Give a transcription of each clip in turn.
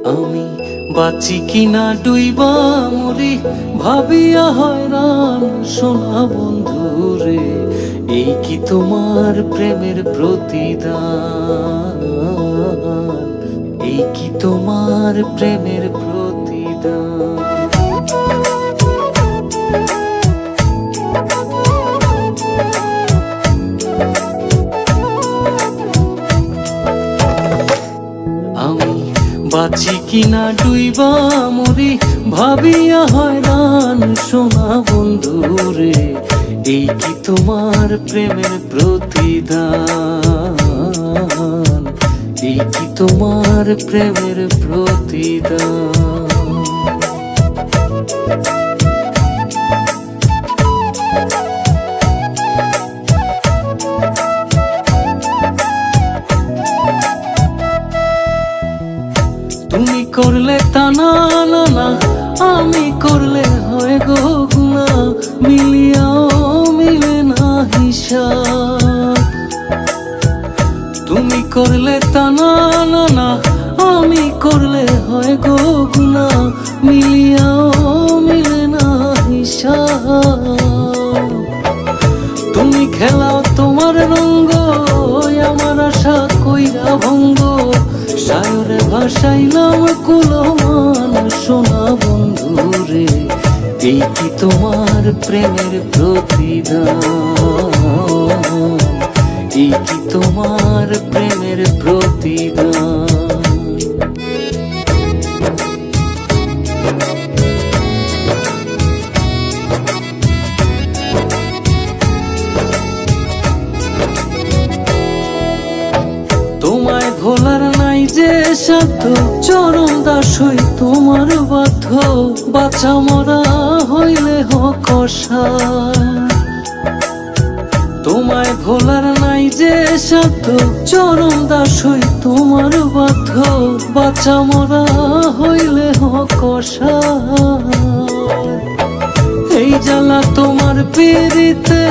আমি বাঁচি কিনা ডুইবা মরি ভাবিয়া হয়রান সোনা বন্ধু রে, এই কি তোমার প্রেমের প্রতিদান? এই কি তোমার প্রেমের প্রতিদান? আমি বাঁচি কিনা ডুইবা মরি ভাবিয়া হয়রান সোনা বন্ধু রে, এই কি তোমার প্রেমের প্রতিদান? এই কি তোমার প্রেমের প্রতিদান? তুমি করলে তা না না না, আমি করলে হয় গো গুণা, মিলিয়াও মিলে না হিসাব। তুমি করলে তা না না না, আমি করলে হয় গো গুণা, মিলিয়াও মিলে না হিসাব। তুমি খেলাও তোমার রঙ্গ, আমার আশা কইরা ভঙ্গ, সায়রে ভাসাইলাম কুলমান সোনা বন্ধু রে, এই কি তোমার প্রেমের প্রতিদান? এই কি তোমার প্রেমের প্রতিদান? তোমায় ভোলার নাই যে সাধ্য, চরণ দাস হই তোমার বাধ্য, বাঁচা মরা হইলে হোক অসার। তোমায় ভোলার নাই যে সাধ্য, চরণ দাস হই তোমার বাধ্য, বাঁচা মরা হইলে হোক অসার। এই জ্বালা তোমার পিরিতে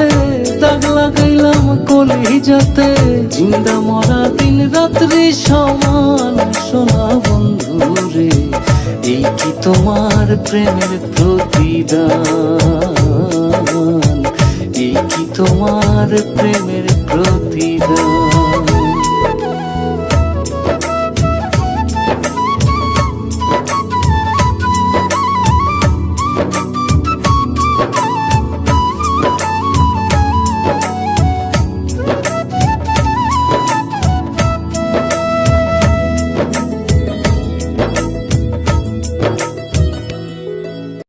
দাগ লাগাইলাম কলিজাতে, জিন্দা মরা দিন রাত্রি সমান সোনা বন্ধু রে, এই কি তোমার প্রেমের প্রতিদান? এই কি তোমার প্রেমের প্রতিদান?